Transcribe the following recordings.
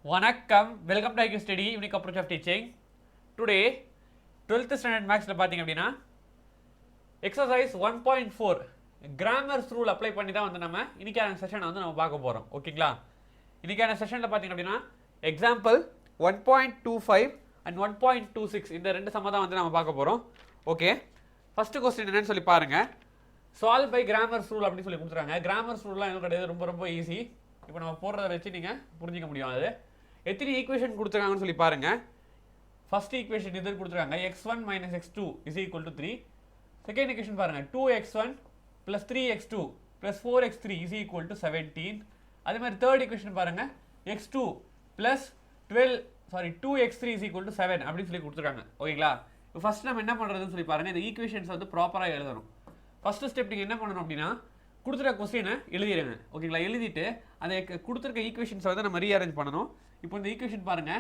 வணக்கம், welcome to IQ study unique approach of teaching. Today 12th standard மேக்ஸில் பார்த்தீங்க அப்படின்னா எக்ஸசைஸ் 1.4 கிராமர்ஸ் ரூல் அப்ளை பண்ணி தான் வந்து நம்ம இன்னைக்கான செஷனை வந்து நம்ம பார்க்க போகிறோம். ஓகேங்களா? இன்னைக்கான செஷனில் பார்த்தீங்க அப்படின்னா எக்ஸாம்பிள் 1.25 அண்ட் 1.26 இந்த ரெண்டு சம்ம தான் வந்து நம்ம பார்க்க போகிறோம். ஓகே, ஃபர்ஸ்ட் கொஸ்டின் என்னன்னு சொல்லி பாருங்க. சால்வ் பை கிராமர்ஸ் ரூல் அப்படின்னு சொல்லி கொடுத்துருக்காங்க. கிராமர்ஸ் ரூல்லாம் எதுவும் கிடையாது, ரொம்ப ரொம்ப ஈஸி. இப்போ நம்ம போடுறத வச்சு நீங்கள் புரிஞ்சிக்க முடியும். அது எத்தனை ஈக்குவேஷன் கொடுத்துருக்காங்கன்னு சொல்லி பாருங்க. ஃபர்ஸ்ட் ஈக்குவேஷன் இது கொடுத்துருக்காங்க, x1 minus x2 is equal to 3. Second equation பாருங்க, 2x1 plus 3x2 plus 4x3 is equal to 17. அதே மாதிரி தேர்ட் ஈக்குவேஷன் பாருங்க, x2 plus 2x3 is equal to 7 அப்படின்னு சொல்லி கொடுத்துருக்காங்க. ஓகேங்களா? இப்போ ஃபர்ஸ்ட் நம்ம என்ன பண்ணுறதுன்னு சொல்லி பாருங்க. இந்த ஈக்குவேஷன்ஸ் வந்து ப்ராப்பராக எழுதணும். ஃபர்ஸ்ட் ஸ்டெப் நீங்கள் என்ன பண்ணணும் அப்படின்னா கொடுத்துருக்க கொஸ்டினை எழுதிடுங்க. ஓகேங்களா? எழுதிட்டு அந்த கொடுத்துருக்க ஈக்குவேஷன்ஸை வந்து நம்ம ரீஅரேஞ்ச் பண்ணணும். இப்போ இந்த ஈக்குவேஷன் பாருங்க,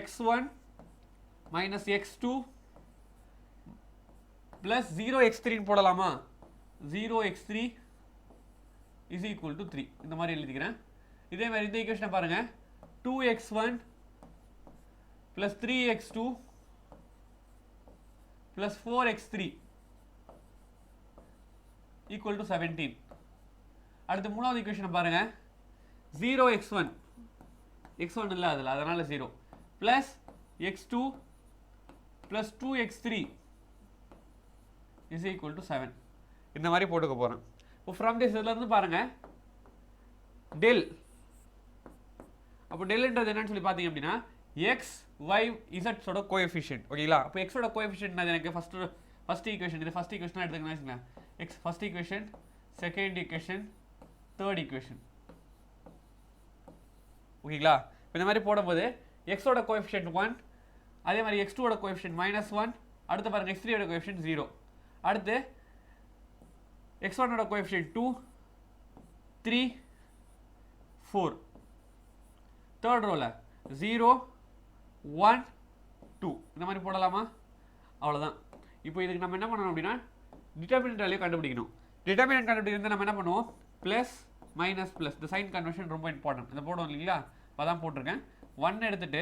x1 minus x2 plus 0x3 போடலாமா? 0x3 is equal to 3 இந்த மாதிரி எழுதிக்கிறேன். இதே மாதிரி இந்த ஈக்குவேஷனை பாருங்க, 2x1 plus 3x2 plus 4x3 equal to 17. அடுத்து மூணாவது ஈக்குவேஷனை பாருங்க, 0x1 x1 இல்லை அதில், அதனால 0 plus x2 plus 2x3 is equal to 7 இந்த மாதிரி போட்டுக்க போகிறேன். இப்போ ஃப்ரம் திஸ் இதில் பாருங்க டெல். அப்போ டெல்ன்றது என்னன்னு சொல்லி பார்த்தீங்க அப்படின்னா எக்ஸ் ஒய் இசட்ஸோட கோஎஃபிஷியன்ட். ஓகேங்களா? அப்போ எக்ஸோட கோஎஃபிஷியன்ட் எனக்கு ஃபர்ஸ்ட் ஈக்குவேஷன், இது ஃபர்ஸ்ட் ஈக்குவேஷனாக எடுத்துக்கலாம். X first equation, second equation, third equation. ஓகேங்களா? இந்த மாதிரி போடும்போது எக்ஸோட கோஎஃபிஷியன்ட் 1, அதே மாதிரி x2ஓட கோஎஃபிஷியன்ட் -1, அடுத்து பாருங்க x3ஓட கோஎஃபிஷியன்ட் 0, அடுத்து x1ஓட கோஎஃபிஷியன்ட் 2, 3, 4, தேர்ட் ரோல 0, 1, 2 இந்த மாதிரி போடலாமா? அவ்வளோதான். இப்போ இதுக்கு நம்ம என்ன பண்ணணும் அப்படின்னா டிட்டர்மினன்ட் வேல்யூ கண்டுபிடிக்கணும். டிட்டர்மினன்ட் கண்டுபிடிக்கிறது நம்ம என்ன பண்ணுவோம், ப்ளஸ் மைனஸ் ப்ளஸ். இந்த சைன் கன்வர்ஷன் ரொம்ப இம்பார்ட்டன்ட். இதை போடுவோம் இல்லைங்களா? இப்போ தான் போட்டிருக்கேன். 1 எடுத்துட்டு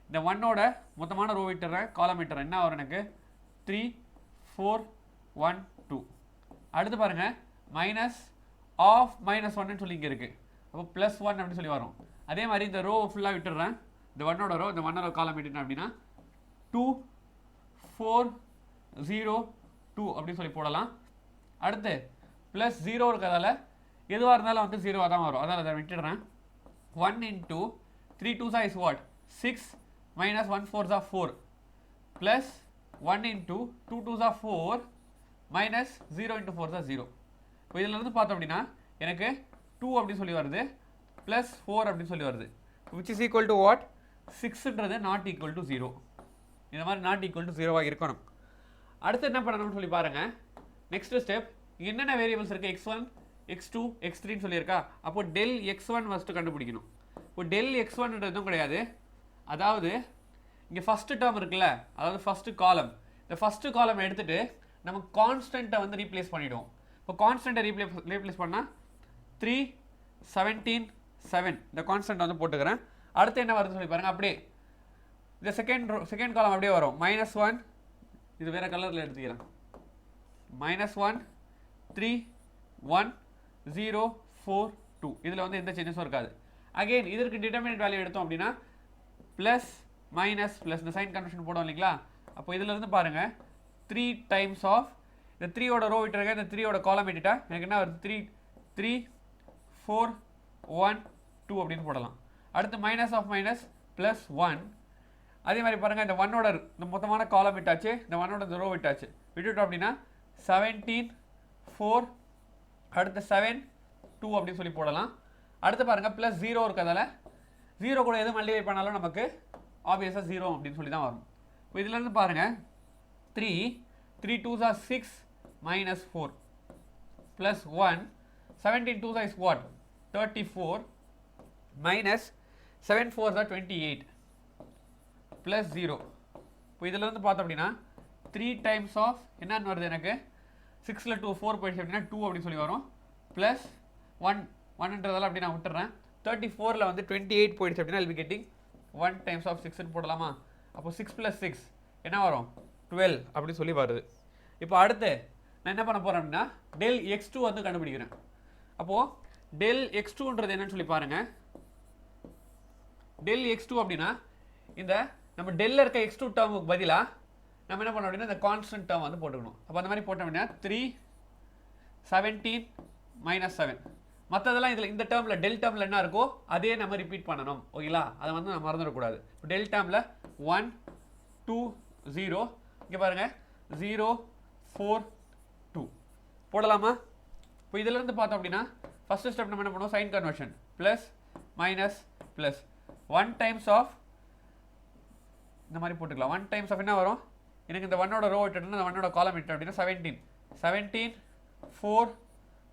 இந்த 1ஓட மொத்தமான ரோ விட்டுறேன், காலம் விட்டுறேன். என்ன வரும் எனக்கு? 3, 4, 1, 2. அடுத்து பாருங்க மைனஸ் ஆஃப் -1 சொல்லி இங்கே இருக்குது. அப்போ +1 அப்படின்னு சொல்லி வரும். அதே மாதிரி இந்த ரோ ஃபுல்லாக விட்டுறேன். இந்த 1ஓட ரோ, இந்த 1ஓட காலம் விட்டுட்டேன் அப்படின்னா 2, 4, 0, 2 அப்படின்னு சொல்லி போடலாம். அடுத்து +0 இருக்கிறதால எதுவாக இருந்தாலும் வந்து 0 தான் வரும். அதனால் அதை விட்டுடுறேன். 1 into 3 2s is what? 6 minus 1 4s are 4 plus 1 into 2 2s are 4 minus 0 into 4s are 0. இப்போ இதில் இருந்து பார்த்தோம் அப்படின்னா எனக்கு 2 அப்படி சொல்லி வருது, plus 4 அப்படி சொல்லி வருது, which is equal to what? 6ன்றது not equal to 0. இந்த மாதிரி not equal to 0 இருக்கணும். அடுத்து என்ன பண்ணணும்னு சொல்லி பாருங்க. நெக்ஸ்ட் ஸ்டெப், என்னென்ன வேரியபிள்ஸ் இருக்குது? x1 x2 x3 சொல்லியிருக்கா? அப்போ டெல் x1 ஃபஸ்ட்டு கண்டுபிடிக்கணும். இப்போ டெல் x1ன்றது எதுவும் கிடையாது. அதாவது இங்கே ஃபஸ்ட்டு டேர்ம் இருக்குல்ல, அதாவது ஃபஸ்ட்டு காலம். இந்த ஃபஸ்ட்டு காலம் எடுத்துகிட்டு நம்ம கான்ஸ்டண்ட்டை வந்து ரீப்ளேஸ் பண்ணிவிடுவோம். இப்போ கான்ஸ்டண்ட்டை ரீப்ளேஸ் பண்ணால் 3, 17, 7 இந்த கான்ஸ்டன்ட் வந்து போட்டுக்கிறேன். அடுத்து என்ன வருதுன்னு சொல்லி பாருங்கள். அப்படியே இந்த செகண்ட் காலம் அப்படியே வரும். -1, இது வேறு கலரில் எடுத்துக்கிறேன். -1, 3, 1, 0, 4, 2 இதில் வந்து எந்த சேஞ்சஸும் இருக்காது. அகெயின் இதற்கு டிட்டர்மினன்ட் வேல்யூ எடுத்தோம் அப்படின்னா ப்ளஸ் மைனஸ் ப்ளஸ் இந்த சைன் கன்வர்ஷன் போடுவோம் இல்லைங்களா? அப்போ இதில் இருந்து பாருங்கள் 3 டைம்ஸ் ஆஃப் இந்த 3ஓட ரோ விட்டுருக்கேன், இந்த 3ஓட காலம் விட்டுட்டா எனக்கு என்ன வருது? 3, 3, 4, 1, 2 அப்படின்னு போடலாம். அடுத்து மைனஸ் ஆஃப் மைனஸ் ப்ளஸ் 1. அதே மாதிரி பாருங்கள் இந்த 1ஓட இந்த மொத்தமான காலம் விட்டாச்சு, இந்த 1ஓட இந்த ரோ விட்டாச்சு. விட்டுட்டோம் அப்படின்னா 17, 4, அடுத்து 7, 2 அப்படின்னு சொல்லி போடலாம். அடுத்து பாருங்கள் ப்ளஸ் 0 இருக்கிறதால 0 கூட எது மல்டிப்ளை பண்ணாலும் நமக்கு ஆப்வியஸாக 0 அப்படின்னு சொல்லி தான் வரும். இப்போ இதுலேருந்து பாருங்கள் 3 2s are 6 minus 4 plus 1 17 2s is what? 34 minus 7 4s are 28 plus 0. இப்போ இதிலேருந்து பார்த்தோம் அப்படின்னா 3 டைம்ஸ் ஆஃப் என்னன்னு வருது எனக்கு? 6ல் 2 4 போயிடுச்சு அப்படின்னா 2 அப்படின்னு சொல்லி வரும். ப்ளஸ் 1 1ன்றதால அப்படி நான் விட்டுறேன். 34ல் வந்து 28 போயிடுச்சு அப்படின்னா I'll be getting 1 times of 6 போடலாமா? அப்போ 6 + 6 என்ன வரும்? 12 அப்படி சொல்லி வருது. இப்போ அடுத்து நான் என்ன பண்ண போகிறேன் அப்படின்னா del x2 வந்து கண்டுபிடிக்கிறேன். அப்போது del x2ன்றது என்னன்னு சொல்லி பாருங்க. del x2 அப்படின்னா இந்த நம்ம டெல்ல இருக்க x2 டேர்முக்கு பதிலாக நம்ம என்ன பண்ணோம் அப்படின்னா இந்த கான்ஸ்டன்ட் டேர்ம் வந்து போட்டுக்கணும். அப்போ அந்த மாதிரி போட்டோம் அப்படின்னா 3 17 - 7 மற்றதெல்லாம் இதில் இந்த டேர்மில் டெல் டேர்மில் என்ன இருக்கோ அதே நம்ம ரிப்பீட் பண்ணணும். ஓகேங்களா? அதை வந்து நம்ம மறந்துடக்கூடாது. டெல் டேர்மில் 1 2 0 இங்கே பாருங்கள் 0 4 2 போடலாமா? இப்போ இதிலேருந்து பார்த்தோம் அப்படின்னா ஃபஸ்ட்டு ஸ்டெப் நம்ம என்ன பண்ணுவோம்? Sign conversion plus minus plus 1 times of இந்த மாதிரி போட்டுக்கலாம். 1 டைம்ஸ் ஆஃப் என்ன வரும்? எனக்கு இந்த 1ஓட ரோ விட்டுட்டு இந்த 1ஓட காலம் விட்டு அப்படின்னா 17 17 4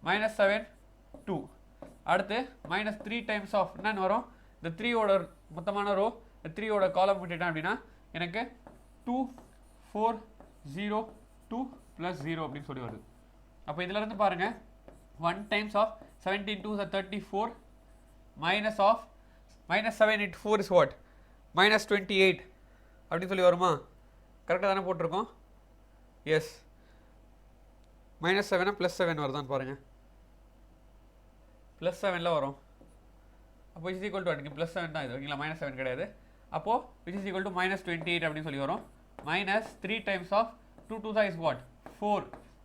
-7 2 அடுத்து -3 டைம்ஸ் ஆஃப் என்னன்னு வரும்? இந்த 3ஓட மொத்தமான ரோ இந்த 3ஓட காலம் விட்டுட்டேன் அப்படின்னா எனக்கு 2 4 0 2 + 0 அப்படின்னு சொல்லி வருது. அப்போ இதில் இருந்து பாருங்க 1 times of 17 2 34 minus of -7 × 4 is what? -28 அப்படின்னு சொல்லி வருமா? கரெக்டாக தானே போட்டிருக்கோம்? எஸ். -7 +7 வருதான்னு பாருங்க. +7 வரும். அப்போ இஸ் ஈக்குவல் டு இங்கே +7 தான் இது. ஓகேங்களா? -7 கிடையாது. அப்போது விச் இஸ் ஈக்குவல் டு -28 அப்படின்னு சொல்லி வரும். -3 டைம்ஸ் ஆஃப் 2 2 is what? 4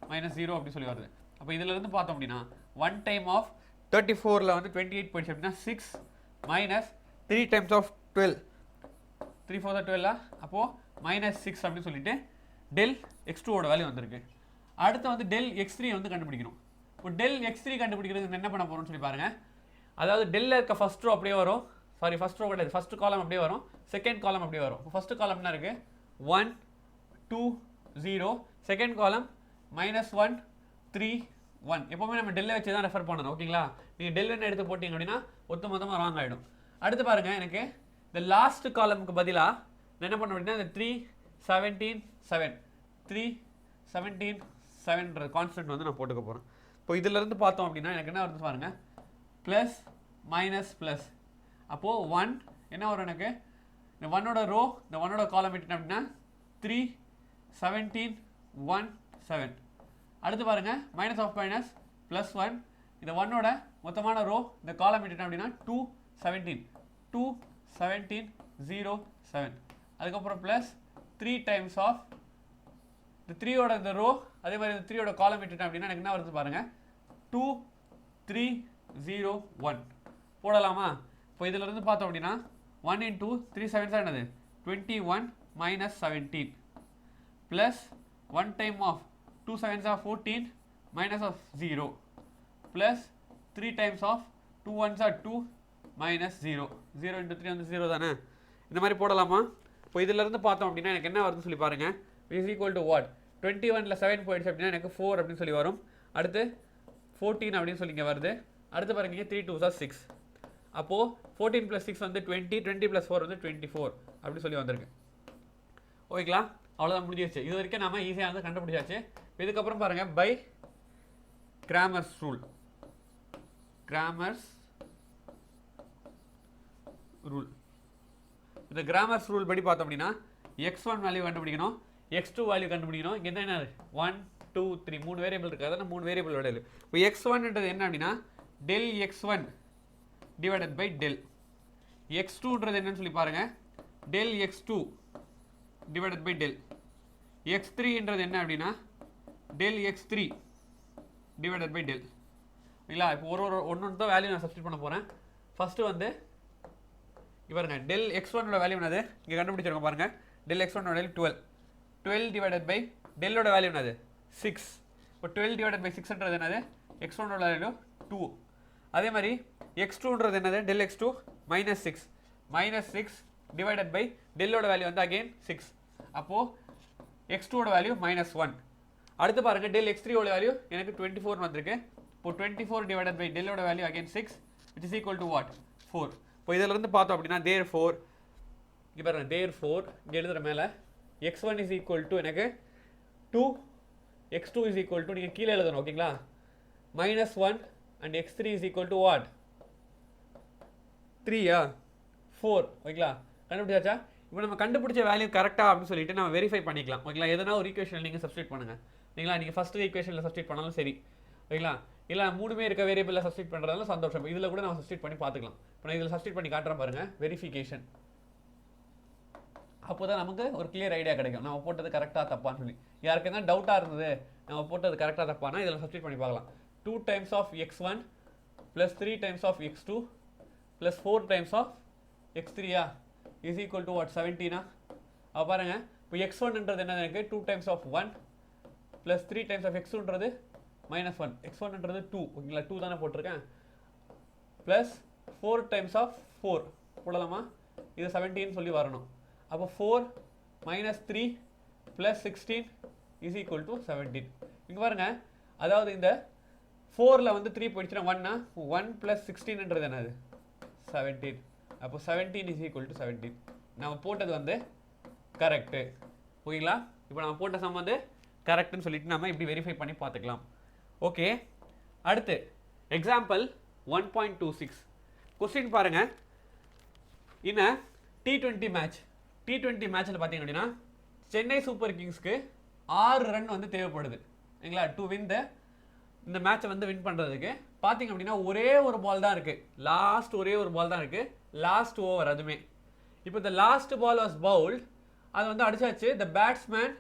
-0 அப்படி சொல்லி வருது. அப்போ இதிலிருந்து பார்த்தோம் அப்படின்னா 1 டைம் ஆஃப் 34ல் வந்து 28 போயிடுச்சு அப்படின்னா 6 -3 டைம்ஸ் ஆஃப் 12 3 4 12 அப்போது -6 அப்படின்னு சொல்லிட்டு del x2ஓட வேல்யூ வந்திருக்கு. அடுத்து வந்து del x3 வந்து கண்டுபிடிக்கணும். இப்போ del x3 கண்டுபிடிக்கிறதுக்கு என்ன பண்ண போகிறோம்னு சொல்லி பாருங்கள். அதாவது டெல்ல இருக்க ஃபஸ்ட் ரோ அப்படியே வரும். சாரி, ஃபஸ்ட் ரோ கிடையாது, ஃபஸ்ட் காலம் அப்படியே வரும், செகண்ட் காலம் அப்படியே வரும். ஃபஸ்ட் காலம் என்ன இருக்குது? 1 2 0 செகண்ட் காலம் -1 3 1. எப்போவுமே நம்ம டெல்லை வச்சு தான் ரெஃபர் பண்ணணும். ஓகேங்களா? நீங்கள் டெல்லுன்னு எடுத்து போட்டிங்க அப்படின்னா ஒத்து மொத்தமாக ராங் ஆகிடும். அடுத்து பாருங்கள், எனக்கு இந்த லாஸ்ட் காலமுக்கு பதிலாக நான் என்ன பண்ண அப்படின்னா இந்த 3 17 7 3 17 7ன்ற கான்ஸ்டன்ட் வந்து நான் போட்டுக்க போகிறேன். இப்போ இதிலிருந்து பார்த்தோம் அப்படின்னா எனக்கு என்ன வருது பாருங்கள், ப்ளஸ் மைனஸ் ப்ளஸ். அப்போது 1 என்ன வரும்? எனக்கு இந்த 1ஓட ரோ இந்த 1ஓட காலம் விட்டுட்டேன் அப்படின்னா 3 17 1 7. அடுத்து பாருங்கள் மைனஸ் ஆஃப் மைனஸ் +1. இந்த 1ஓட மொத்தமான ரோ இந்த காலம் விட்டுட்டேன் அப்படின்னா 2 17 2 17 0 7. அதுக்கப்புறம் ப்ளஸ் 3 டைம்ஸ் ஆஃப் இந்த 3ஓட இந்த ரோ அதே மாதிரி இந்த 3ஓட காலம் விட்டுட்டேன் அப்படின்னா எனக்கு என்ன வருது பாருங்கள், 2 3 0 1 போடலாமா? இப்போ இதிலிருந்து பார்த்தோம் அப்படின்னா 1 × 3 7 என்னது 21 -17 plus 1 time of 2 7 14 minus of 0 plus 3 times of 2 1 2 -0 0 × 3 வந்து 0 தானே? இந்த மாதிரி போடலாமா? இப்போ இதிலிருந்து பார்த்தோம் அப்படின்னா எனக்கு என்ன வருதுன்னு சொல்லி பாருங்கள், இஸ் ஈக்குவல் டு வாட்? 21ல் 7 போயிடுச்சு அப்படின்னா எனக்கு 4 அப்படின்னு சொல்லி வரும். அடுத்து 14 அப்படின்னு சொல்லி இங்கே வருது. அடுத்து பாருங்க 3 2 6. அப்போது 14 + 6 வந்து 20 20 + 4 வந்து 24 அப்படி சொல்லி வந்திருக்கு. ஓகேங்களா? அவ்வளோதான், முடிஞ்சிருச்சு. இது வரைக்கும் நம்ம ஈஸியாக வந்து கண்டுபிடிச்சாச்சு. இதுக்கப்புறம் பாருங்கள், பை கிராமர்ஸ் ரூல். இந்த கிராமர்ஸ் ரூல் படி பார்த்தோம் அப்படின்னா x1 வேல்யூ கண்டுபிடிக்கணும், x2 வேல்யூ கண்டுபிடிக்கணும். இங்கே என்ன 1 2 3 3 வேரியபிள் இருக்குது. அதான் 3 வேரியபிள் வேல்யூ. இப்போ x1ன்றது என்ன அப்படின்னா del x1 divided by del x2ன்றது என்னன்னு சொல்லி பாருங்கள், del x2 divided by del x3ன்றது என்ன அப்படின்னா del x3 divided by del. இல்லைங்களா? இப்போ ஒன்று தான் வேல்யூ நான் சப்ஸ்டிட் பண்ண போகிறேன். ஃபஸ்ட்டு வந்து பாருங்க, del x1ஓட வேல்யூ என்னது இங்கே கண்டுபிடிச்சிருக்கோம் பாருங்கள். del x1ஓட வேல்யூ 12 டிவைடட் பை டெல்லோட வேல்யூ என்னது 6. இப்போ 12 டிவைடட் பை 6ன்றது என்னது x1ஓட வேல்யூ 2. அதே மாதிரி x2ன்றது என்னது del x2 -6 டிவைடட் பை டெல்லோட வேல்யூ வந்து அகெயின் 6. அப்போது x2ஓட வேல்யூ -1. அடுத்து பாருங்கள், del x3ஓட வேல்யூ எனக்கு 24 வந்திருக்கு. இப்போ 24 டிவைடட் பை டெல்லோட value again 6 which is equal to what? 4. இப்போ இதிலிருந்து பார்த்தோம் அப்படின்னா therefore இங்கே பாருங்கள், therefore இங்கே எழுதுகிற மேலே x1 is equal to எனக்கு 2, x2 is equal to நீங்கள் கீழே எழுதணும். ஓகேங்களா? -1 and x3 is equal to what? 3 4. ஓகேங்களா? கண்டுபிடிச்சாச்சா? இப்போ நம்ம கண்டுபிடிச்ச வேல்யூ கரெக்டாக அப்படின்னு சொல்லிட்டு நம்ம வெரிஃபை பண்ணிக்கலாம். ஓகேங்களா? எதனா ஒரு ஈக்குவேஷனில் நீங்கள் சப்ஸ்டியூட் பண்ணுங்கள். ஓகேங்களா? நீங்கள் ஃபஸ்ட்டு ஈக்குவேஷனில் சப்ஸ்டியூட் பண்ணாலும் சரி. ஓகேங்களா? இல்லை 3மே இருக்க வேரியபிளில் சப்ஸ்டியூட் பண்ணுறதால சந்தோஷம். இதில் கூட நம்ம சப்ஸ்டியூட் பண்ணி பார்த்துக்கலாம். இப்போ நான் இதில் சப்ஸ்டியூட் பண்ணி காட்டுறேன் பாருங்கள், வெரிஃபிகேஷன். அப்போ தான் நமக்கு ஒரு கிளியர் ஐடியா கிடைக்கும் நம்ம போட்டது கரெக்டாக தப்பான்னு சொல்லி. யாருக்கு என்ன டவுட்டாக இருந்தது நம்ம போட்டது கரெக்டாக தப்பானா இதில் சப்ஸ்டியூட் பண்ணி பார்க்கலாம். 2 times of x1 plus 3 times of x2 plus 4 times of x3 is equal to what? 17. அப்போ பாருங்க, இப்போ x1ன்றது என்ன எனக்கு 2 times of 1 plus 3 times of x2ன்றது -1. x1ன்றது 2. ஓகேங்களா? 2 தானே போட்டிருக்கேன். plus 4 times of 4 போடலாமா? இது 17 சொல்லி வரணும். அப்போ 4 minus 3 plus 16 is equal to 17. இங்கே பாருங்க, அதாவது இந்த 4ல் வந்து 3 போயிடுச்சுன்னா 1னா 1 plus 16ன்றது என்னது 17. அப்போ 17 is equal to 17. நம்ம போட்டது வந்து கரெக்டு. ஓகேங்களா? இப்போ நம்ம போட்ட சம் வந்து கரெக்டுன்னு சொல்லிட்டு நம்ம இப்படி வெரிஃபை பண்ணி பார்த்துக்கலாம். ஓகே, அடுத்து எக்ஸாம்பிள் 1.26 கொஸ்டின் பாருங்க. இன் T20 மேட்ச், T20 மேட்ச்சில் பார்த்தீங்க அப்படின்னா சென்னை சூப்பர் கிங்ஸ்க்கு 6 ரன் வந்து தேவைப்படுது. ஓகேங்களா? டு வின் இந்த மேட்சை வந்து வின் பண்ணுறதுக்கு பார்த்தீங்க அப்படின்னா ஒரே ஒரு பால் தான் இருக்குது. ஒரே ஒரு பால் தான் இருக்குது, லாஸ்ட் ஓவர். அதுவுமே இப்போ இந்த லாஸ்ட் பால் வாஸ் பவுல்ட், அது வந்து அடிச்சாச்சு. The batsman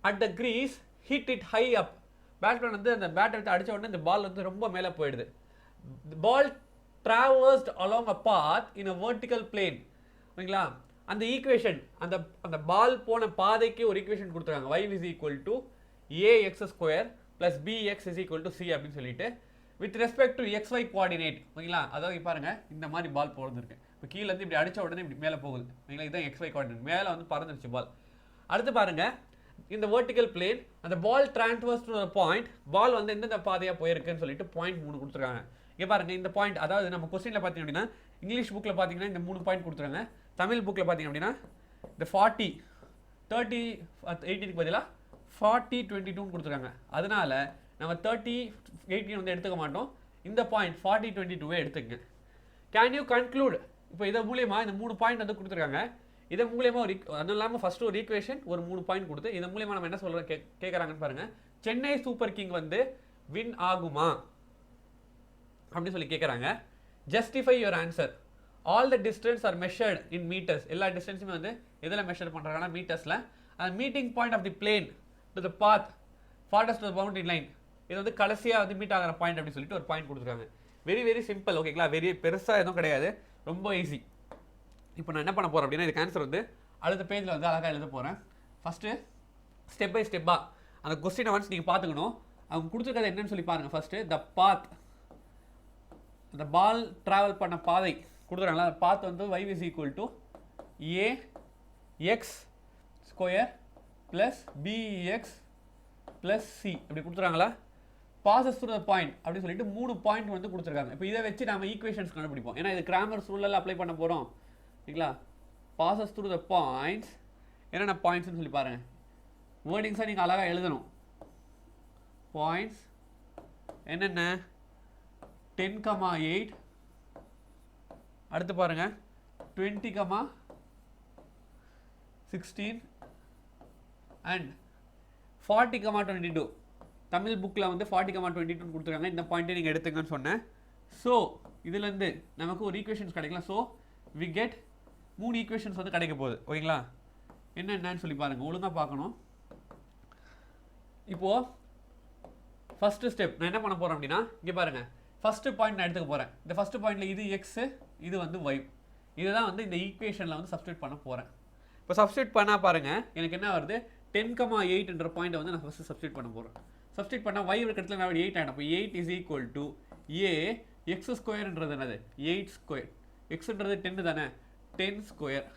at the crease hit it high up. Batsman வந்து அந்த பேட் எடுத்து அடித்த உடனே இந்த பால் வந்து ரொம்ப மேலே போயிடுது. பால் traversed along a path in a vertical plane. ஓகேங்களா? அந்த ஈக்குவேஷன், அந்த பால் போன பாதைக்கு ஒரு ஈக்குவேஷன் கொடுத்துருக்காங்க. y is equal to ax square plus bx is equal to c அப்படின்னு சொல்லிட்டு with respect to xy coordinate. ஓகேங்களா? அதாவது பாருங்க, இந்த மாதிரி பால் போகிறதுருக்கு. இப்போ கீழே இருந்து இப்படி அடித்த உடனே இப்படி மேலே போகுது. ஓகேங்களா? இதுதான் xy கோஆர்டினேட். மேலே வந்து பறந்துருச்சு பால். அடுத்து பாருங்க, இந்த வெர்டிக்கல் பிளேன் அந்த பால் டிரான்ஸ்வர்ஸ் டு பாயிண்ட், பால் வந்து எந்தெந்த பாதையாக போயிருக்குன்னு சொல்லிட்டு பாயிண்ட் 3 கொடுத்துருக்காங்க. இங்கே பாருங்க, இந்த பாயிண்ட், அதாவது நம்ம கொஸ்டினில் பார்த்தீங்க அப்படின்னா இங்கிலீஷ் புக்கில் பார்த்தீங்கன்னா இந்த 3 பாயிண்ட் கொடுத்துருக்காங்க. தமிழ் புக்கில் பார்த்தீங்க அப்படின்னா இந்த 40 30 18க்கு பதிலாக 40 22 கொடுத்துருக்காங்க. அதனால நம்ம 30 18 வந்து எடுத்துக்க மாட்டோம். இந்த பாயிண்ட் 40 22 எடுத்துக்கங்க. Can you conclude? இப்போ இதை மூலியமா இந்த 3 பாயிண்ட் வந்து கொடுத்துருக்காங்க. இதன் மூலியமா அதுவும் இல்லாமல் ஃபர்ஸ்ட் ஒரு ஈக்குவேஷன் ஒரு 3 பாயிண்ட் கொடுத்து இதன் மூலியமா நம்ம என்ன சொல்கிறோம் கேட்குறாங்கன்னு பாருங்க. சென்னை சூப்பர் கிங் வந்து வின் ஆகுமா அப்படின்னு சொல்லி கேட்குறாங்க. Justify your answer. All the distance are measured in metres. எல்லா டிஸ்டன்ஸுமே வந்து எதில் மெஷர் பண்ணுறாங்கன்னா மீட்டர்ஸில். அந்த meeting point of the plane to the path farthest to the boundary line, இது வந்து கடைசியாக வந்து மீட் ஆகிற பாயிண்ட் அப்படின்னு சொல்லிட்டு ஒரு பாயிண்ட் கொடுத்துருக்காங்க. Very very simple. ஓகேங்களா? வெரி பெருசாக எதுவும் கிடையாது, ரொம்ப ஈஸி. இப்போ நான் என்ன பண்ண போகிறேன் அப்படின்னா இதுக்கு ஆன்சர் வந்து அடுத்த பேஜில் வந்து அழகாக எழுத போகிறேன். ஃபஸ்ட்டு ஸ்டெப் பை ஸ்டெப்பாக அந்த கொஸ்டினை ஒன்ஸ் நீங்கள் பார்த்துக்கணும். அவங்க கொடுத்துருக்கிறது என்னன்னு சொல்லி பாருங்கள். ஃபஸ்ட்டு த பாத், அந்த பால் ட்ராவல் பண்ண பாதை கொடுத்துருக்காங்களா, அந்த பாத் வந்து y is equal to ax square plus bx plus c அப்படி கொடுத்துருக்காங்களா. பாசஸ் த்ரூ த பாயிண்ட் அப்படின்னு சொல்லிட்டு 3 பாயிண்ட் வந்து கொடுத்துருக்காங்க. இப்போ இதை வச்சு நம்ம ஈக்குவேஷன்ஸ் கண்டுபிடிப்போம். ஏன்னா இது கிராமர்ஸ் ரூலில் அப்ளை பண்ண போகிறோம். ஓகேங்களா? பாசஸ் த்ரூ த பாயிண்ட்ஸ், என்னென்ன பாயிண்ட்ஸ்னு சொல்லி பாருங்கள். வேர்டிங்ஸாக நீங்கள் அழகாக எழுதணும். பாயிண்ட்ஸ் என்னென்ன 10,8, அடுத்து பாருங்கள் 20,16 அண்ட் 40,22. தமிழ் புக்கில் வந்து 40,22 கொடுத்துருக்காங்க. இந்த பாயிண்ட்டை நீங்கள் எடுத்துங்கன்னு சொன்னேன். ஸோ இதுலேருந்து நமக்கு ஒரு ஈக்குவேஷன்ஸ் கிடைக்கலாம். ஸோ வி கெட் 3 ஈக்குவேஷன்ஸ் வந்து கிடைக்க போகுது. ஓகேங்களா? என்னென்னு சொல்லி பாருங்கள், ஒழுங்காக பார்க்கணும். இப்போது ஃபஸ்ட்டு ஸ்டெப் நான் என்ன பண்ண போகிறேன் அப்படின்னா இங்கே பாருங்கள், ஃபஸ்ட்டு பாயிண்ட் நான் எடுத்துக்க போகிறேன். இந்த ஃபஸ்ட்டு பாயிண்டில் இது எக்ஸு, இது வந்து ஒய். இதுதான் வந்து இந்த ஈக்குவேஷனில் வந்து சப்ஸ்டியூட் பண்ண போகிறேன். இப்போ சப்ஸ்டியூட் பண்ணால் பாருங்கள் எனக்கு என்ன வருது, 10,8 பாயிண்ட்டை வந்து நான் ஃபஸ்ட்டு சப்ஸ்டியூட் பண்ண போகிறேன். சப்ஸ்டியூட் பண்ணால் y இருக்கிறதுல நான் 8 ஆகிடும். இப்போ 8 is equal to a x ஸ்கொயர்ன்றது என்னது 8 ஸ்கொயர், எக்ஸ்ன்றது 10 தானே, 10 ஸ்கொயர்.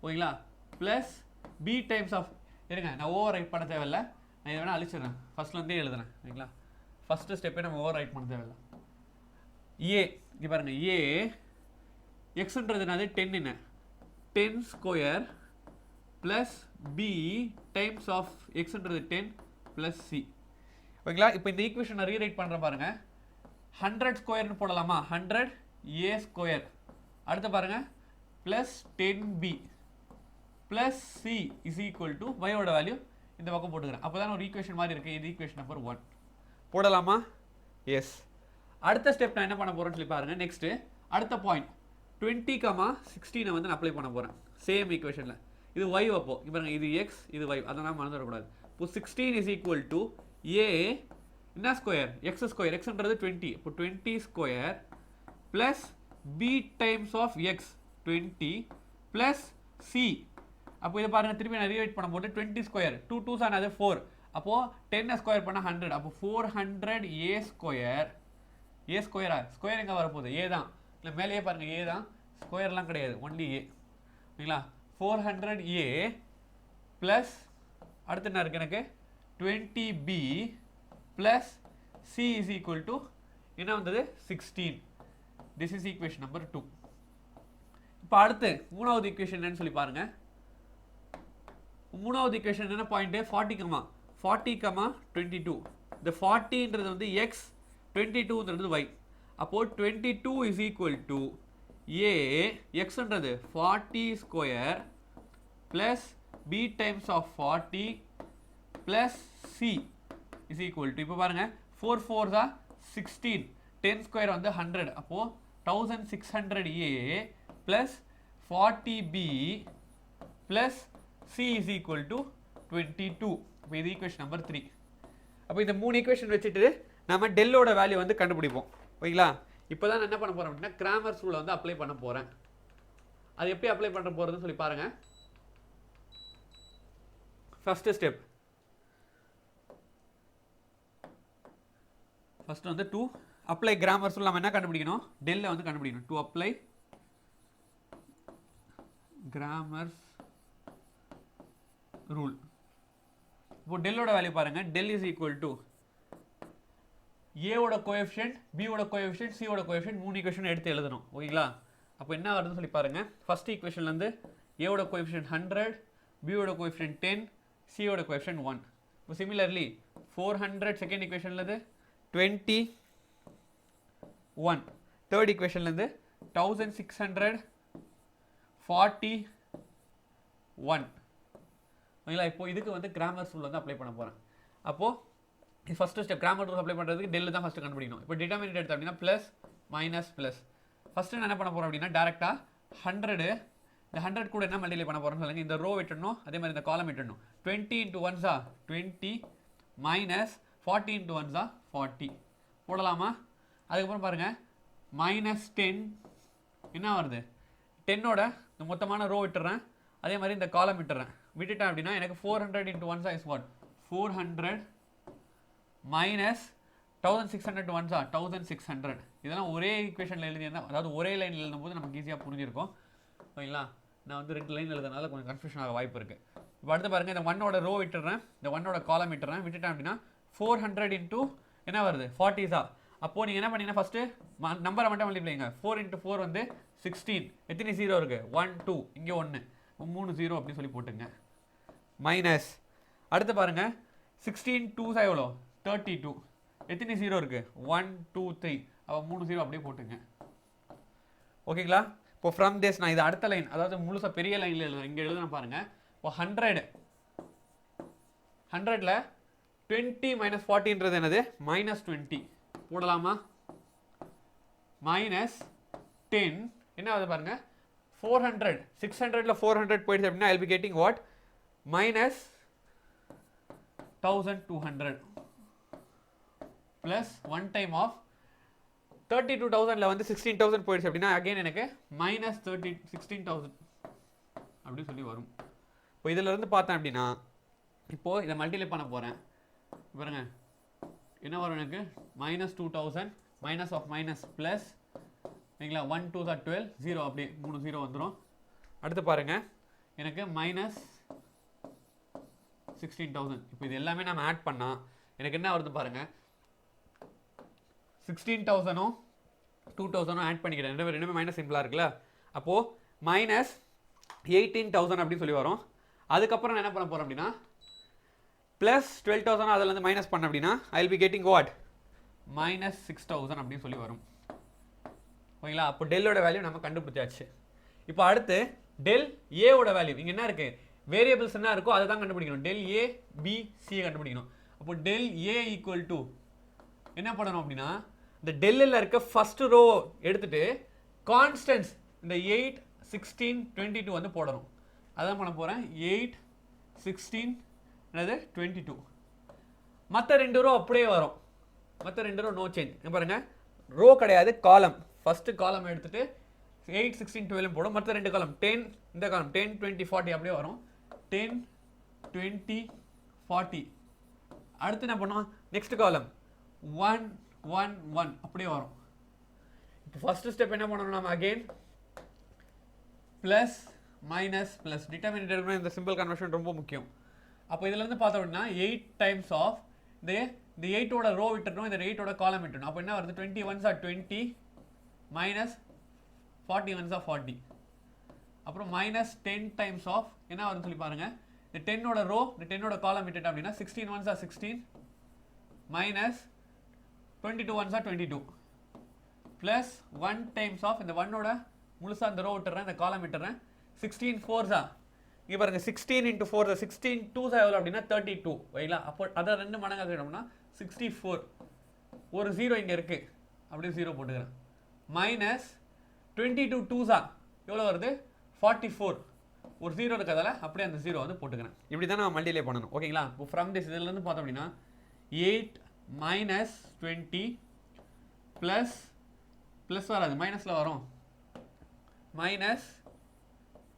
ஓகேங்களா? ப்ளஸ் b டைம்ஸ் ஆஃப், இருங்க நான் ஓவர் ரைட் பண்ண தேவையில்லை, நான் இதை வேணால் அழிச்சிடுறேன், ஃபஸ்ட்லேருந்தே எழுதுறேன். ஓகேங்களா? ஃபஸ்ட்டு ஸ்டெப்பே நம்ம ஓவர் ரைட் பண்ண தேவையில்லை. ஏ இங்கே பாருங்கள், ஏ எக்ஸ்ன்றது என்னது 10 என்ன 10 square plus b times of எக்ஸ்ன்றது 10 ப்ளஸ் சி. ஓகேங்களா? இப்போ இந்த ஈக்குவேஷனை ரீரைட் பண்ணுறேன் பாருங்கள். 100 ஸ்கொயர்னு போடலாமா, 100 ஏ ஸ்கொயர் அடுத்து பாருங்க plus 10b plus c is equal to ஒயோட வேல்யூ இந்த பக்கம் போட்டுக்கிறேன். அப்போ தான் ஒரு ஈக்குவேஷன் மாதிரி இருக்குது. இது ஈக்குவேஷன் நம்பர் 1 போடலாமா? எஸ். அடுத்த ஸ்டெப் நான் என்ன பண்ண போகிறேன்னு சொல்லி பாருங்கள். நெக்ஸ்ட்டு அடுத்த பாயிண்ட் 20,16 வந்து நான் அப்ளை பண்ண போகிறேன் சேம் ஈக்குவேஷனில். இது y அப்போ இப்போ பாருங்கள், இது x இது y, அதெல்லாம் மறந்துடக்கூடாது. இப்போ 16 இஸ் ஈக்குவல் டு ஏ என்ன ஸ்கொயர் எக்ஸ் ஸ்கொயர், எக்ஸ்ன்றது 20, இப்போ 20 square plus b times of X 20 plus C. அப்போ இதை பாருங்கள், திருப்பி நான் ரீவைட் பண்ணும்போது 20 ஸ்கொயர் 2 2s ஆனது 4, அப்போது 10 ஸ்கொயர் பண்ணால் 100, அப்போ 400 ஏ ஸ்கொயர். ஏ ஸ்கொயரா? ஸ்கொயர் எங்கே வரப்போகுது? ஏ தான். இல்லை மேலேயே பாருங்கள், ஏ தான், ஸ்கொயர்லாம் கிடையாது, ஒன்லி ஏ. ஓகேங்களா? 400 ஏ ப்ளஸ் அடுத்து என்ன இருக்குது எனக்கு 20b plus c is equal to என்ன வந்தது 16. This is equation number 2. இப்போ அடுத்து மூணாவது ஈக்குவேஷன் என்னன்னு சொல்லி பாருங்கள். மூணாவது ஈக்குவேஷன் என்ன பாயிண்ட் 40,22. இந்த 40ன்றது வந்து எக்ஸ், 22ன்றது y. அப்போது 22 இஸ் ஈக்குவல் டு ஏ எக்ஸ்ன்றது 40 square plus b times of 40 plus c is equal to இப்போ பாருங்கள் 4 4s are 16, 10 ஸ்கொயர் வந்து 100, அப்போது 1600 a plus 40b plus C is equal to 22. இப்போ இது ஈக்குவேஷன் நம்பர் 3. அப்போ இந்த 3 ஈக்குவேஷன் வச்சுட்டு நம்ம டெல்லோட வேல்யூ வந்து கண்டுபிடிப்போம். ஓகேங்களா? இப்போ தான் நான் என்ன பண்ண போகிறேன் அப்படின்னா கிராமர்ஸ் ரூலை வந்து அப்ளை பண்ண போகிறேன். அது எப்படி அப்ளை பண்ண போகிறதுன்னு சொல்லி பாருங்கள். ஃபஸ்ட்டு ஸ்டெப் ஃபஸ்ட்டு வந்து டு அப்ளை கிராமர்ஸ் ரூல் நம்ம என்ன கண்டுபிடிக்கணும்? டெல்லை வந்து கண்டுபிடிக்கணும். To apply Cramer's rule. இப்போ டெல்லோட வேல்யூ பாருங்க, டெல் இஸ் ஈக்குவல் டு ஏவோட கோஎஃபிஷியன்ட், பியோட கோஎஃபிஷியன்ட், சியோட கோஎஃபிஷியன்ட், 3 ஈக்குவேஷன் எடுத்து எழுதணும். ஓகேங்களா? அப்போ என்ன வருதுன்னு சொல்லி பாருங்க. ஃபர்ஸ்ட் ஈக்குவேஷன்லேருந்து ஏவோட கோஎஃபிஷியன்ட் 100, பியோட கோஎஃபிஷியன்ட் 10, சியோட கோஎஃபிஷியன்ட் 1. இப்போ சிமிலர்லி 400 செகண்ட் ஈக்குவேஷன்லேருந்து 21, தேர்ட் ஈக்குவேஷன்லேருந்து 1641. ஓகேங்களா? இப்போ இதுக்கு வந்து கிராமர்ஸ் ரூல் வந்து அப்ளை பண்ண போகிறேன். அப்போது first step grammar rule apply பண்ணுறதுக்கு டெல்லு தான் ஃபஸ்ட்டு கண்டுபிடிக்கணும். இப்போ டிட்டர்மினேட் எடுத்து அப்படின்னா ப்ளஸ் மைனஸ் ப்ளஸ். ஃபஸ்ட்டு நான் என்ன பண்ண போகிறோம் அப்படின்னா டேரெக்டாக 100, இந்த 100 கூட என்ன மல்டிப்ளை பண்ண போகிறோம்னு சொல்லுங்கள். இந்த ரோ விட்டுடணும், அதே மாதிரி இந்த காலம் விட்டுடணும். 20 × 1s 20 மைனஸ் 40 × 1s 40 போடலாமா? அதுக்கப்புறம் பாருங்கள் -10 என்ன வருது? 10ஓட இந்த மொத்தமான ரோ விட்டுறேன், அதே மாதிரி இந்த காலம் விட்டுறேன். விட்டுட்டேன் அப்படின்னா எனக்கு 400 × 1s is what? 400 minus 1600 × 1s 1600. இதெல்லாம் ஒரே ஈக்குவேஷனில் எழுதியிருந்தா, அதாவது ஒரே லைனில் எழுதும்போது நமக்கு ஈஸியாக புரிஞ்சிருக்கும். ஓகேங்களா? நான் வந்து 2 லைன் எழுதுனால கொஞ்சம் கன்ஃபியூஷன் ஆக வாய்ப்பு இருக்குது. இப்போ அடுத்து பாருங்கள், இந்த 1ஓட ரோ விட்டுறேன், இந்த 1ஓட காலம் விட்டுறேன். விட்டுட்டேன் அப்படின்னா 400 × என்ன வருது? 40s. அப்போது நீங்கள் என்ன பண்ணீங்கன்னா ஃபஸ்ட்டு நம்பரை மட்டும் மல்டிப்ளைங்க. 4 × 4 வந்து 16. எத்தனை 0 இருக்குது? 1 2, இங்கே 1, 3 0 அப்படின்னு சொல்லி போட்டுங்க. மைனஸ் அடுத்து பாருங்கள் 16 2s எவ்வளோ? 32. எத்தனை 0 இருக்குது? 1 2 3, அப்போ 3 0 அப்படியே போட்டுங்க. ஓகேங்களா? இப்போ ஃப்ரம் திஸ் நான் இது அடுத்த லைன், அதாவது முழுசாக பெரிய லைனில் எழுதுறேன். இங்கே எழுதுனா பாருங்கள். இப்போ 100ல் 20 மைனஸ் 40ன்றது என்னது? -20 போடலாமா? -10 என்ன ஆகுது பாருங்க? 400. 600ல் 400 போயிடுச்சு அப்படின்னா I'll be getting what? -1200 plus 1 time of 32,000ல் வந்து 16,000 போயிடுச்சு அப்படின்னா அகைன் எனக்கு -16,000 அப்படி சொல்லி வரும். இப்போ இதில் இருந்து பார்த்தேன் அப்படின்னா இப்போது இதை மல்டிப்ளை பண்ண போகிறேன். பாருங்க என்ன வரும் எனக்கு? -2000 மைனஸ் ஆஃப் மைனஸ் ப்ளஸ், சரிங்களா? 1 2s 12, 0 அப்படியே 3 0 வந்துடும். அடுத்து பாருங்கள் எனக்கு -16,000. இப்போ இது எல்லாமே நம்ம ஆட் பண்ணால் எனக்கு என்ன வருது பாருங்கள்? 16,000ம் 2,000ம் ஆட் பண்ணிக்கிறேன். ரெண்டுமே மைனஸ் சிம்பிளாக இருக்குல்ல? அப்போது -18,000 அப்படின்னு சொல்லி வரும். அதுக்கப்புறம் நான் என்ன பண்ண போகிறேன் அப்படின்னா ப்ளஸ் 12,000 அதில் வந்து மைனஸ் பண்ண அப்படின்னா I'll be getting what? -6,000 அப்படின்னு சொல்லி வரும். ஓகேங்களா. அப்போ டெல்லோட வேல்யூ நம்ம கண்டுபிடிச்சாச்சு. இப்போ அடுத்து டெல் ஏவோட வேல்யூ இங்கே என்ன இருக்குது, வேரியபிள்ஸ் என்ன இருக்கோ அதை தான் கண்டுபிடிக்கணும். டெல் ஏ பி சியை கண்டுபிடிக்கணும். அப்போ டெல் ஏ ஈக்குவல் டு என்ன பண்ணணும் அப்படின்னா, இந்த டெல்லில் இருக்க ஃபர்ஸ்ட் ரோ எடுத்துட்டு கான்ஸ்டன்ஸ் இந்த 8 16 22 வந்து போடணும். அதான் பண்ண போகிறேன். 8 16 என்னது 22. மற்ற 2 ரோ அப்படியே வரும். மற்ற 2 ரோ நோ சேஞ்ச். பாருங்க, ரோ கிடையாது, காலம். ஃபர்ஸ்ட் காலம் எடுத்துட்டு 8 16 12 போடும். மற்ற 2 காலம் 10, இந்த காலம் 10 20 40 அப்படியே வரும். 10 20 40. அடுத்து என்ன பண்ணுவோம், நெக்ஸ்ட் காலம் 1 1 1 அப்படியே வரும். இப்போ ஃபர்ஸ்ட் ஸ்டெப் என்ன பண்ணணும், நம்ம again plus minus plus determinate எடுக்கணும். இந்த சிம்பிள் கன்வர்ஷன் ரொம்ப முக்கியம். அப்போ இதுல இருந்து பார்த்தோம் அப்படின்னா 8 டைம்ஸ் ஆஃப் இந்த 8ஓட ரோ விட்டுறணும், இந்த 8ஓட காலம் விட்டுறணும். அப்போ என்ன வருது, 21s are 20 minus 41s are 40. அப்புறம் மைனஸ் 10 டைம்ஸ் ஆஃப் என்ன வருதுன்னு சொல்லி பாருங்க, இந்த 10ஓட ரோ இந்த 10ஓட காலம் விட்டுட்டோம் அப்படின்னா 16 1s are 16 minus 22 1s are 22 plus 1 times of இந்த 1ஓட முழுசா இந்த ரோ விட்டுறேன், இந்த காலம் விட்டுறேன். 16 4s இங்கே பாருங்க, 16 into 4 16 2s எவ்வளோ அப்படின்னா 32. வைங்களா. அப்போ அதை 2 மடங்காக கேட்டோம்னா 64. ஒரு 0 இங்கே இருக்கு, அப்படியே 0 போட்டுக்கிறேன். மைனஸ் 22 2s எவ்வளோ வருது 44. ஒரு 0 இருக்கிறதால அப்படியே அந்த 0 வந்து போட்டுக்கிறேன். இப்படி தான் நான் மல்டிப்ளை பண்ணணும். ஓகேங்களா. இப்போ ஃப்ரம் திஸ் இதுலேருந்து பார்த்தோம் அப்படின்னா 8 மைனஸ் 20 ப்ளஸ் ப்ளஸ் வராது, மைனஸில் வரும். மைனஸ்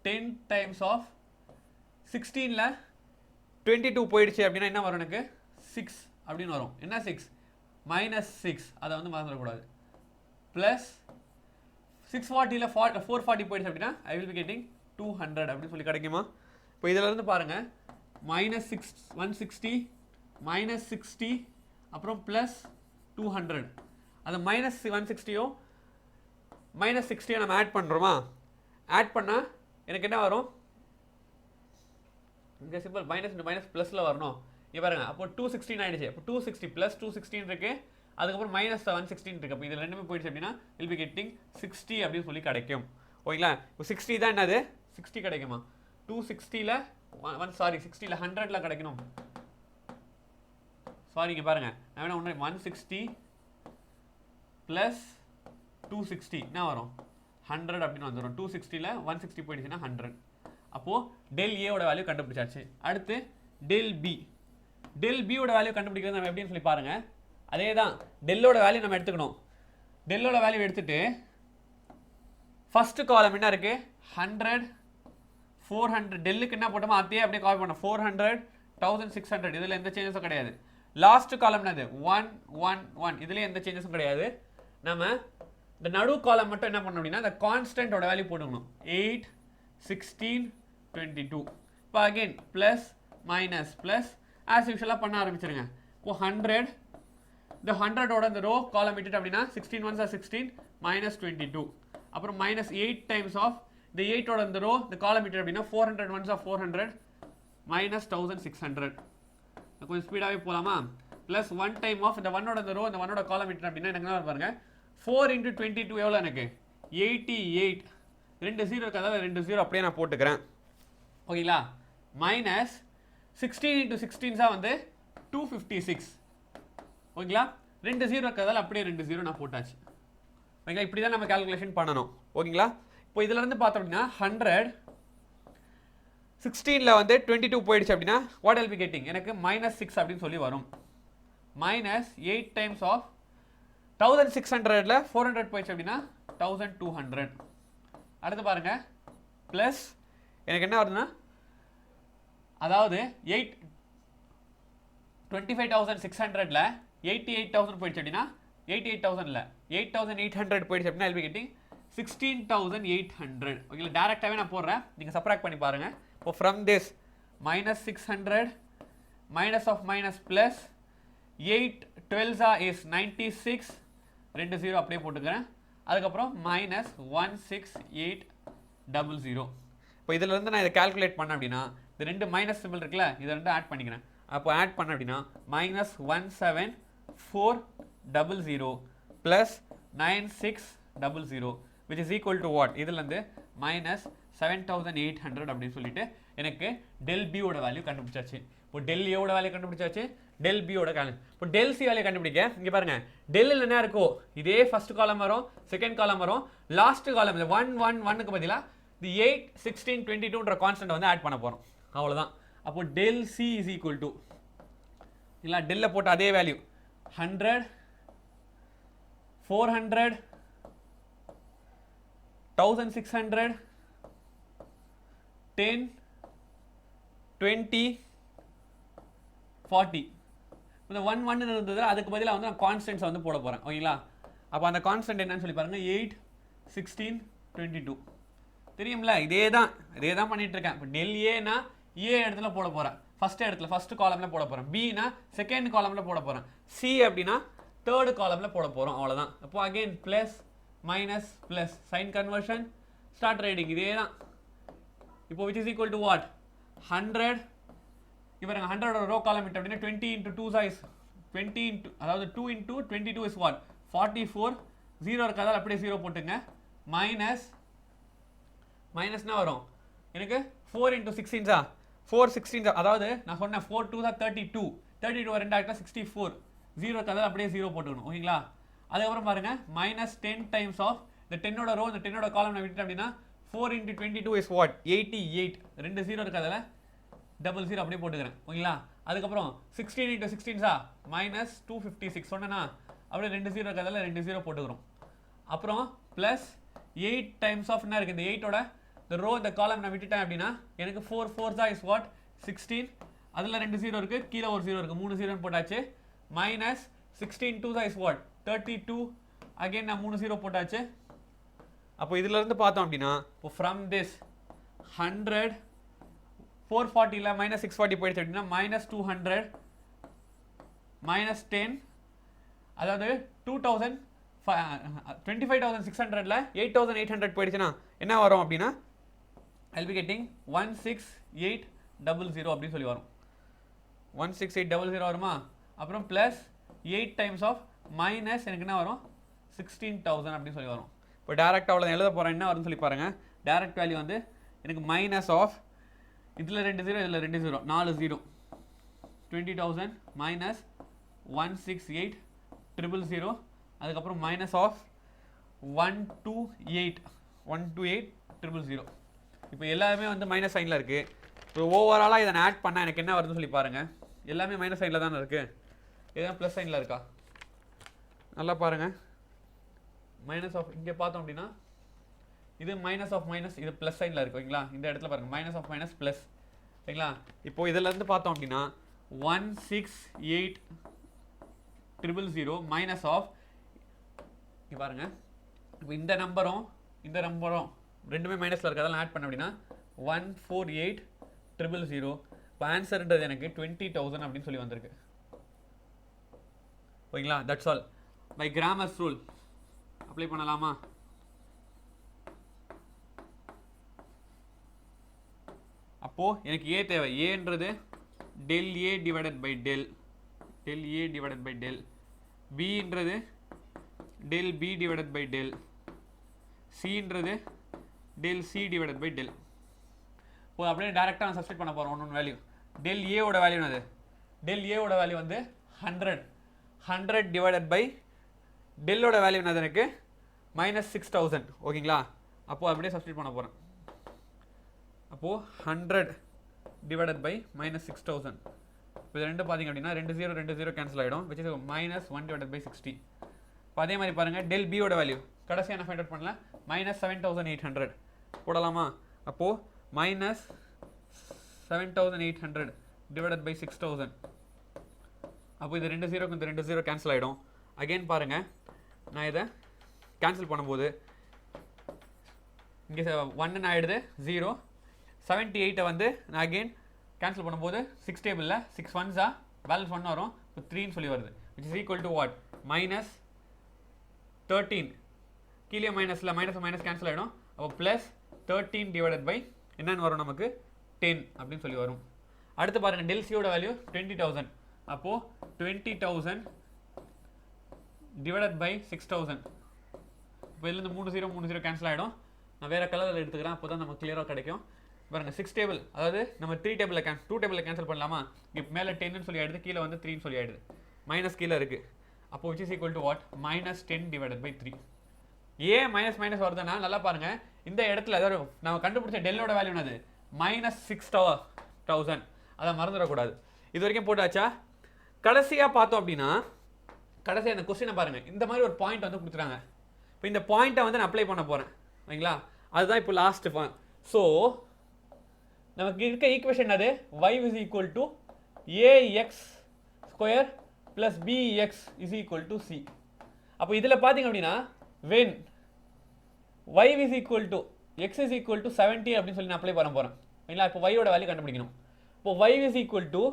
10 டைம்ஸ் ஆஃப் 16ல் 22 போயிடுச்சு அப்படின்னா என்ன வரும், எனக்கு 6 அப்படின்னு வரும். என்ன 6 மைனஸ் 6, அதை வந்து மறந்துடக்கூடாது. ப்ளஸ் 640ல் 440 போயிடுச்சு அப்படின்னா ஐ வில் பி கெட்டிங் 200 அப்படின்னு சொல்லி கிடைக்குமா. இப்போ இதில் இருந்து பாருங்க, மைனஸ் 160 மைனஸ் 60 அப்புறம் ப்ளஸ் 200. அது மைனஸ் 160யும் மைனஸ் 60 நம்ம ஆட் பண்ணுறோமா, ஆட் பண்ணால் எனக்கு என்ன வரும், இங்கே சிம்பிள் மைனஸ் இன்டு மைனஸ் ப்ளஸில் வரணும். இங்கே பாருங்க, அப்போ 216 ஆகிடுச்சு. அப்போ 260 ப்ளஸ் 216 இருக்குது, அதுக்கப்புறம் மைனஸ் 116 இருக்குது. அப்போ இதில் ரெண்டுமே போயிடுச்சு அப்படின்னா வில் பி கெட்டிங் 60 அப்படின்னு சொல்லி கிடைக்கும். ஓகேங்களா. இப்போ 60 தான் என்னது 60 கிடைக்குமா, 260ல் 60ல் 100ல் கிடைக்கணும். சாரி, இங்கே பாருங்க, நான் வேணா ஒன்று 160 ப்ளஸ் 260 என்ன வரும் 100 அப்படின்னு வந்துடும். 260ல் 160 போயிடுச்சுன்னா 100. அப்போது டெல் ஏவோட வேல்யூ கண்டுபிடிச்சாச்சு. அடுத்து டெல் பி. டெல் பியோட வேல்யூ கண்டுபிடிக்கிறது நம்ம எப்படின்னு சொல்லி பாருங்க. அதே தான், டெல்லோட வேல்யூ நம்ம எடுத்துக்கணும். டெல்லோட வேல்யூ எடுத்துட்டு ஃபர்ஸ்ட் காலம் என்ன இருக்கு 100 400. டெல்லுக்கு என்ன போட்டோமோ அதே அப்படியே காப்பி பண்ணோம். 400 1600 இதில் எந்த சேஞ்சஸும் கிடையாது. லாஸ்ட் காலம் என்னது 1 1 1, இதுலேயே எந்த சேஞ்சஸும் கிடையாது. நம்ம இந்த நடு காலம் மட்டும் என்ன பண்ணணும் அப்படின்னா இந்த கான்ஸ்டன்டோட வேல்யூ போட்டுக்கணும். 8 16 22. இப்போ again plus minus plus as யூஷுவலாக பண்ண ஆரம்பிச்சிருங்க. இப்போ 100 இந்த 100ஓட இந்த ரோ காலம் விட்டுட்டு அப்படின்னா 16 1s are 16 மைனஸ் 22. அப்புறம் மைனஸ் 8 டைம்ஸ் ஆஃப் இந்த 8ஓட இந்த ரோ இந்த காலம் விட்டுட்டு அப்படின்னா 400 1s are 400 மைனஸ் 1600. கொஞ்சம் ஸ்பீடாகவே போகலாமா. ப்ளஸ் 1 டைம் ஆஃப் இந்த 1ஓட இந்த ரோ இந்த 1ஓட காலம் விட்டுட்டு அப்படின்னா எனக்கு என்ன பாருங்க 4 into 22 எவ்வளோ, எனக்கு 88. 2 0 இருக்கிறதால 2 0 அப்படியே நான் போட்டுக்கிறேன். ஓகேங்களா. மைனஸ் 16 into 16 வந்து 256. ஓகேங்களா. 2 0 இருக்கிறதால அப்படியே 2 0 நான் போட்டாச்சு. ஓகேங்களா. இப்படி தான் நம்ம கால்குலேஷன் பண்ணணும். ஓகேங்களா. இப்போ இதில் இருந்து பார்த்தோம் அப்படின்னா 100 16ல் வந்து 22 போயிடுச்சு அப்படின்னா வாட் வில் பி கெட்டிங், எனக்கு மைனஸ் 6 அப்படின்னு சொல்லி வரும். மைனஸ் 8 டைம்ஸ் ஆஃப் 1600ல் 400 போயிடுச்சு அப்படின்னா 1200. அடுத்து பாருங்க ப்ளஸ் எனக்கு என்ன வருதுன்னா, அதாவது 25,600ல் 88,000 போயிடுச்சு அப்படின்னா 88,000ல் 8,800 போயிடுச்சு அப்படின்னா I'll be getting 16,800. ஓகே, டேரெக்டாகவே நான் போடுறேன், நீங்கள் சப்ராக்ட் பண்ணி பாருங்க. இப்போ from this minus 600 minus of minus plus 8 12s is 96. 2 0 அப்படியே போட்டுக்கிறேன். அதுக்கப்புறம் மைனஸ் 16800. இப்போ இதில் இருந்து நான் இதை கால்குலேட் பண்ணேன் அப்படின்னா இந்த ரெண்டு மைனஸ் சிம்பிள் இருக்குல்ல, இதை ரெண்டு ஆட் பண்ணிக்கிறேன். அப்போ ஆட் பண்ண அப்படின்னா minus 17400 plus 96 00 which is equal to what? இதுலேருந்து minus 7800 அப்படின்னு சொல்லிட்டு எனக்கு del b ஓட வேல்யூ கண்டுபிடிச்சாச்சு. இப்போ del a ஓட வேல்யூ கண்டுபிடிச்சாச்சு, del b ஓட வேல்யூ. இப்போ del c வேல்யூ கண்டுபிடிக்க இங்க பாருங்க, del ல என்ன இருக்கோ இதே ஃபர்ஸ்ட் காலம் வரும், செகண்ட் காலம் வரும், லாஸ்ட் காலம் இந்த 1 1 1 க்கு பதிலா the 8 16 22ன்ற கான்ஸ்டன்ட் வந்து ஆட் பண்ண போறோம். அவ்வளவுதான். அப்போ del c is equal to இல்ல del ல போட்ட அதே வேல்யூ 100 400 1600 10 20 40 இந்த 1 1 இருந்தது, அதுக்கு பதிலாக வந்து நான் கான்ஸ்டன்ட்ஸ் வந்து போட போறேன். ஓகேங்களா? அப்போ அந்த கான்ஸ்டன்ட் என்னன்னு சொல்லி பாருங்க, 8 16 22 தெரியும்ல? இதே தான் பண்ணிட்டு இருக்கேன். இப்போ del a னா a இடத்துல போட போறேன், ஃபர்ஸ்ட் காலம்ல போட போறேன், b னா செகண்ட் காலம்ல போட போறேன், c அப்படினா தேர்ட் காலம்ல போட போறோம். அவ்வளவுதான். அப்போ again plus minus plus sign conversion start writing இதே தான். இப்போ which is equal to what? 100 இவங்க 100 ரோ காலம் விட்டு அப்படினா 20 into 2 is 20 into அதாவது 2 into 22 is what? 44 0 இருக்கதால அப்படியே 0 போட்டுங்க, மைனஸ் மைனஸ்னா வரும் எனக்கு 4 into 16 4 16 அதாவது நான் சொன்னேன் 4 2 32 32 ரெண்டு ஆயிட்டா 64 0 இருக்கதால அப்படியே 0 போட்டுக்கணும். ஓகேங்களா? அதுக்கப்புறம் பாருங்க மைனஸ் 10 டைம்ஸ் ஆஃப் இந்த 10 ஓட ரோ இந்த 10 ஓட காலம் நான் விட்டுட்டேன் அப்படின்னா 4 into 22 is what? 88 ரெண்டு 0 இருக்கதால 00 அப்படியே போட்டுக்கிறேன். ஓகேங்களா? அதுக்கப்புறம் 16 into 16 மைனஸ் 256 சொன்னேன்னா அப்படியே ரெண்டு 0 இருக்கதால ரெண்டு 0 போட்டுக்கிறோம். அப்புறம் பிளஸ் 8 டைம்ஸ் ஆஃப் என்ன இருக்கு இந்த 8 ஓட இந்த ரோ இந்த காலம் நான் விட்டுட்டேன் அப்படின்னா எனக்கு 4 4 is what? 16 அதுல ரெண்டு 0 இருக்கு, கீழே ஒரு 0 இருக்கு, 3 0 போட்டாச்சு, மைனஸ் 16 2 is what? 32 அகைன் நான் 3 0 போட்டாச்சு. அப்போ இதுல இருந்து பார்த்தோம் அப்படின்னா இப்போ from this 100 440 ல மைனஸ் 640 போயிடுச்சு அப்படின்னா மைனஸ் 200 மைனஸ் 10 அதாவது 25,600 ல 8,800 போயிடுச்சுன்னா என்ன வரும் அப்படின்னா I'll be getting 16800 அப்படின்னு சொல்லி வரும். 16800 வருமா? அப்புறம் பிளஸ் 8 டைம்ஸ் ஆஃப் மைனஸ் எனக்கு என்ன வரும் 16,000 அப்படின்னு சொல்லி வரும். இப்போ டைரக்ட் அவ்வளோ எழுத போகிறேன், என்ன வரும்னு சொல்லி பாருங்க. டைரக்ட் வேல்யூ வந்து எனக்கு மைனஸ் ஆஃப் இதில் ரெண்டு 0 இதில் ரெண்டு 0 4 0 20,000 மைனஸ் 168,000 அதுக்கப்புறம் மைனஸ் ஆஃப் 128,000. இப்போ எல்லாமே வந்து மைனஸ் சைனில் இருக்குது. இப்போ ஓவராலாக இதை நான் ஆட் பண்ணால் எனக்கு என்ன வருதுன்னு சொல்லி பாருங்கள். எல்லாமே மைனஸ் சைனில் தானே இருக்குது, எதாவது ப்ளஸ் சைனில் இருக்கா? நல்லா பாருங்கள். மைனஸ் ஆஃப் இங்கே பார்த்தோம் அப்படின்னா இது மைனஸ் ஆஃப் மைனஸ் இது ப்ளஸ் சைனில் இருக்கு. ஓகேங்களா? இந்த இடத்துல பாருங்கள் மைனஸ் ஆஃப் மைனஸ் ப்ளஸ். ஓகேங்களா? இப்போ இதிலேருந்து பார்த்தோம் அப்படின்னா 168,000 மைனஸ் ஆஃப் இங்கே பாருங்கள். இப்போ இந்த நம்பரும் ரெண்டுமே மைனஸில் இருக்குது, அதெல்லாம் ஆட் பண்ண அப்படின்னா 148,000. இப்போ ஆன்சர்ன்றது எனக்கு 20,000 அப்படின்னு சொல்லி வந்திருக்கு. ஓகேங்களா? That's all. By Cramer's rule apply பண்ணலாமா? அப்போ எனக்கு ஏ தேவை. ஏன்றது del a divided by del a divided by del. bன்றது del b divided by del. cன்றது del c divided by del. இப்போ அப்படியே டைரக்டாக நான் சப்ஸ்டிட் பண்ண போகிறோம் ஒன்று வேல்யூ. del a ஓட வேல்யூ என்னது? del a ஓட வேல்யூ வந்து 100 டிவைடட் பை del ஓட வேல்யூ என்னது எனக்கு மைனஸ் 6,000. ஓகேங்களா? அப்போது அப்படியே சப்ஸ்டிட் பண்ண போகிறேன். அப்போது 100 டிவைடட் பை மைனஸ் 6,000. இப்போ இது ரெண்டு பார்த்தீங்க அப்படின்னா ரெண்டு 0 கேன்சல் ஆகிடும், which is minus 1 divided by 60. இப்போ அதே மாதிரி பாருங்கள் del b ஓட வேல்யூ கடைசியாக என்ன ஃபைண்ட் அவுட் பண்ணலாம், மைனஸ் 7,800 போடலாமா? அப்போது மைனஸ் 7,800 டிவைடட் பை 6,000. அப்போ இது ரெண்டு 0க்கு இந்த ரெண்டு 0 கேன்சல் ஆகிடும். அகெயின் பாருங்கள், நான் இதை கேன்சல் பண்ணும்போது இங்கே 1 ஆகிடுது 0. 78 வந்து நான் அகெயின் கேன்சல் பண்ணும்போது 6 டேபிளில் 6 1s பேலன்ஸ் 1 வரும். இப்போ 3ன்னு சொல்லி வருது, which is equal to what? Minus 13. கீழே மைனஸில் மைனஸ் கேன்சல் ஆகிடும். அப்போ ப்ளஸ் 13 டிவைடட் பை என்னென்னு வரும் நமக்கு 10 அப்படின்னு சொல்லி வரும். அடுத்து பாருங்கள் del c ஓட வேல்யூ 20,000. அப்போது 20,000 டிவைடட் பை 6,000. இப்போ இதுலேருந்து 3 0 கேன்சல் ஆகிடும். நான் வேறு கலரில் எடுத்துக்கிறேன், அப்போ தான் நமக்கு கிளியராக கிடைக்கும். பாருங்க 6 டேபிள், அதாவது நம்ம 3 டேபிளில் 2 டேபிளில் கேன்சல் பண்ணலாமா? இப்போ மேலே 10ன்னு சொல்லி ஆயிடுது, கீழே வந்து 3ன்னு சொல்லி ஆயிடுது, மைனஸ் கீழே இருக்குது. அப்போ which is equal to what? -10 divided by 3. ஏன் மைனஸ் மைனஸ் வருதுன்னா நல்லா பாருங்க, இந்த இடத்துல அதாவது நம்ம கண்டுபிடிச்ச டெல்லோட வேல்யூ என்னது? -6000. அதை மறந்துடக்கூடாது. இது வரைக்கும் போட்டாச்சா? கடைசியாக பார்த்தோம் அப்படின்னா, கடைசியாக அந்த கொஸ்டினை பாருங்க, இந்த மாதிரி ஒரு பாயிண்ட் வந்து கொடுத்துறாங்க. இப்போ இந்த பாயிண்ட்டை வந்து நான் அப்ளை பண்ண போகிறேன், ஓகேங்களா? அதுதான் இப்போ லாஸ்ட் பாயிண்ட். ஸோ நமக்கு இருக்க ஈக்குவேஷன் அது y is equal to ax square plus bx is equal to c. அப்போ இதில் பார்த்தீங்க அப்படின்னா when y is equal to x is equal to 70 அப்படின்னு சொல்லி நான் அப்ளை பண்ண போகிறேன், ஓகேங்களா? இப்போ y ஓட வேல்யூ கண்டுபிடிக்கணும். இப்போ y is equal to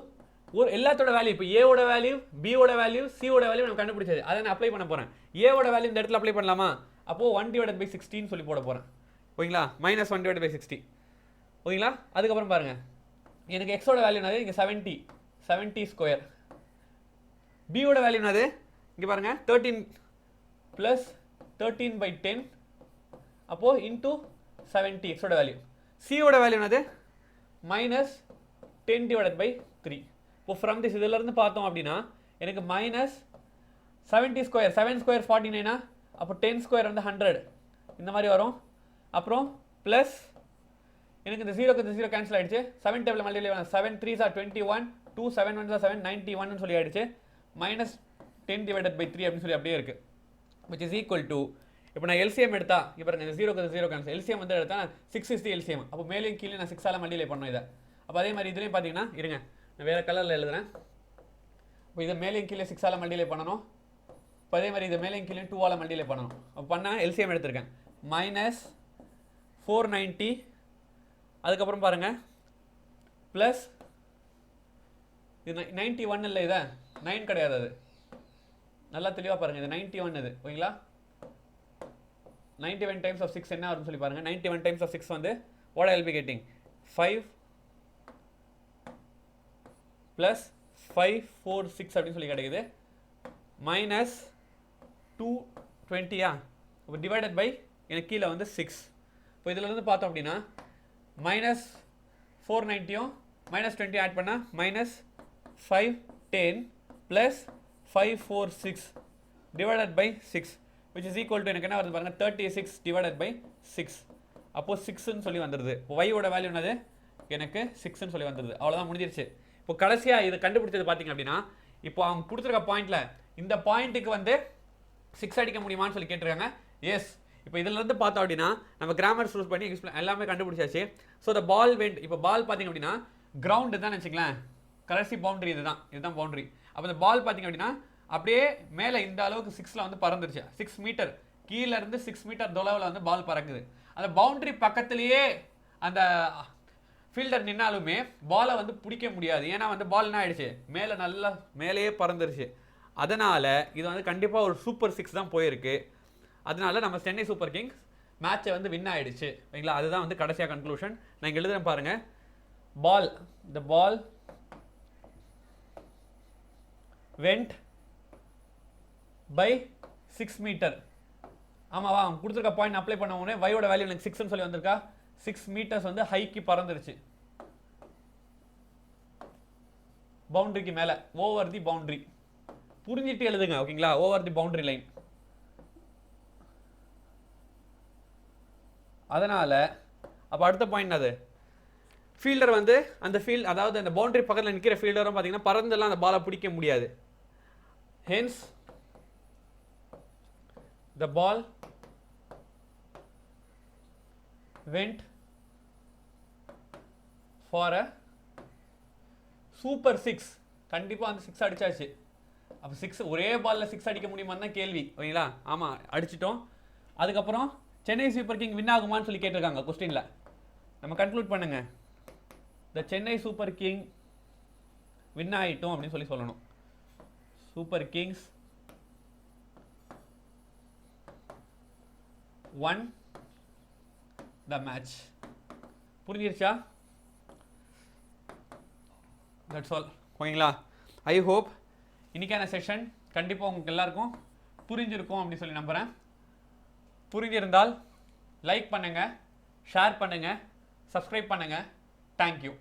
ஒரு எல்லாத்தோட வேல்யூ, இப்போ a ஓட வேல்யூ, b ஓட வேல்யூ, c ஓட வேல்யூ நம்ம கண்டுபிடிச்சது, அதை நான் அப்ளை பண்ண போகிறேன். a ஓட வேல்யூ இந்த இடத்துல அப்ளை பண்ணலாமா? அப்போது 1/16 சொல்லி போட போகிறேன், ஓகேங்களா? -1/60, ஓகேங்களா? அதுக்கப்புறம் பாருங்க, எனக்கு எக்ஸோட வேல்யூ என்னது? இங்கே 70 ஸ்கொயர். b ஓட வேல்யூ என்னது? இங்கே பாருங்க 13 + 13/10, அப்போது இன்டூ 70 எக்ஸோட வேல்யூ. c ஓட வேல்யூ என்னது? -10/3. இப்போ ஃப்ரம் திஸ் இதிலிருந்து பார்த்தோம் அப்படின்னா எனக்கு -70 ஸ்கொயர், 7 ஸ்கொயர் 49, அப்போ 10 ஸ்கொயர் வந்து 100 இந்த மாதிரி வரும். அப்புறம் ப்ளஸ் எனக்கு இந்த 0க்கு இந்த 0 கேன்சல் ஆகிடுச்சு. 7 டேபிள் மல்டிப்ளை பண்ண 7 3s are 21, 2 7 1s are 7, 91 சொல்லி ஆகிடுச்சு. -10/3 அப்படின்னு சொல்லி அப்படியே இருக்குது, which is equal to, இப்போ நான் எல்சிஎம் எடுத்தா, இப்போ பாருங்க இந்த 0க்கு இந்த 0 கேன்சல், எல்சிஎம் வந்து எடுத்தா 6 is the எல்சிஎம். அப்போ மேலேயும் கீழே நான் 6 ஆல் மல்டிப்ளை பண்ணோம் இதை. அப்போ அதே மாதிரி இதுலேயும் பார்த்தீங்கன்னா இருங்க, நான் வேறு கலரில் எழுதுறேன். இப்போ இதை மேலேயும் கீழே 6 ஆல் மல்டிப்ளை பண்ணணும். இப்போ அதே மாதிரி இதை மேலேயும் கீழே 2 ஆல் மல்டிப்ளை பண்ணணும். அப்போ பண்ணால் எல்சிஎம் எடுத்திருக்கேன் -490. அதுக்கப்புறம் பாருங்கள் ப்ளஸ் இது 91 இல்லை, இதை 9 கிடையாது, அது நல்லா தெளிவாக பாருங்கள், இது 91 இது, ஓகேங்களா? 91 times of 6 என்ன வரும்னு சொல்லி பாருங்கள். 91 times of 6 வந்து what I will be getting 5 + 5 4 6 அப்படின்னு சொல்லி கிடைக்குது. -220, இப்போ டிவைடட் பை எனக்கு கீழே வந்து 6. இப்போ இதில் இருந்து பார்த்தோம் அப்படின்னா -490 -20 ஆட் பண்ணால் -510 + 5 4 6 divided by 6, which is equal to எனக்கு என்ன வருது பாருங்கள் 36 டிவைடட் பை 6. அப்போது 6ன்னு சொல்லி வந்துடுது. இப்போ y ஓட வேல்யூ என்னது? எனக்கு 6ன்னு சொல்லி வந்துடுது. அவ்வளோதான், முடிஞ்சிருச்சு. இப்போ கடைசியாக இதை கண்டுபிடிச்சது பார்த்தீங்க அப்படின்னா, இப்போ அவங்க கொடுத்துருக்க பாயிண்டில் இந்த பாயிண்ட்டுக்கு வந்து 6 அடிக்க முடியுமான்னு சொல்லி கேட்டிருக்காங்க. எஸ். இப்போ இதிலிருந்து பார்த்தோம் அப்படின்னா நம்ம கிராமர் யூஸ் பண்ணி எல்லாமே கண்டுபிடிச்சாச்சு. ஸோ த பால் வெண்ட், இப்போ பால் பார்த்தீங்க அப்படின்னா கிரவுண்டு தான் வச்சுக்கலாம், கடைசி பவுண்டரி இதுதான் பவுண்டரி. அப்போ இந்த பால் பார்த்தீங்க அப்படின்னா அப்படியே மேலே இந்த அளவுக்கு 6ல் வந்து பறந்துருச்சு. 6 மீட்டர் கீழே இருந்து 6 மீட்டர் தொலைவில் வந்து பால் பறக்குது. அந்த பவுண்டரி பக்கத்துலேயே அந்த ஃபீல்டர் நின்னாலுமே பாலை வந்து பிடிக்க முடியாது. ஏன்னா வந்து பால் என்ன ஆயிடுச்சு, மேலே நல்லா மேலேயே பறந்துருச்சு. அதனால் இது வந்து கண்டிப்பாக ஒரு சூப்பர் 6 தான் போயிருக்கு. அதனால நம்ம சென்னை சூப்பர் கிங்ஸ் மேட்சை வந்து வின் ஆயிடுச்சு, ஓகேங்களா? அதுதான் வந்து கடைசியாக கன்க்ளூஷன். நான் இங்கே எழுதுறேன் பாருங்க, the ball went by 6 metre. ஆமாவா? அவங்க கொடுத்துருக்க பாயிண்ட் அப்ளை பண்ண உடனே வையோட வேல்யூ எனக்கு 6ன்னு சொல்லி வந்திருக்கா. 6 மீட்டர்ஸ் வந்து ஹைக்கு பறந்துருச்சு பவுண்டரிக்கு மேலே, ஓவர் தி பவுண்டரி. புரிஞ்சிட்டு எழுதுங்க, ஓகேங்களா? Over the boundary line. அதனால் அப்போ அடுத்த பாயிண்ட் அது ஃபீல்டர் வந்து அந்த அதாவது அந்த பவுண்டரி பக்கத்தில் நிற்கிற ஃபீல்டரும் பார்த்தீங்கன்னா பறந்தெல்லாம் அந்த பாலை பிடிக்க முடியாது. Hence the ball went for a super 6. கண்டிப்பாக அந்த 6 அடிச்சாச்சு. அப்போ 6 ஒரே பாலில் 6 அடிக்க முடியுமான்னு தான் கேள்வி, ஓகேங்களா? ஆமாம், அடிச்சிட்டோம். அதுக்கப்புறம் சென்னை சூப்பர் கிங் வின் ஆகுமான்னு சொல்லி கேட்டிருக்காங்க கொஸ்டினில். நம்ம கன்க்ளூட் பண்ணுங்க, the Chennai super king win ஆகிட்டோம் அப்படின்னு சொல்லணும். Super kings won the match. புரிஞ்சிருச்சா? தட்ஸ் ஆல், ஓகேங்களா? ஐ ஹோப் இன்னைக்கான செஷன் கண்டிப்பாக உங்களுக்கு எல்லாருக்கும் புரிஞ்சிருக்கும் அப்படின்னு சொல்லி நம்புகிறேன். புரிஞ்சிருந்தால் லைக் பண்ணுங்க, ஷேர் பண்ணுங்க, சப்ஸ்கிரைப் பண்ணுங்க. தேங்க்யூ.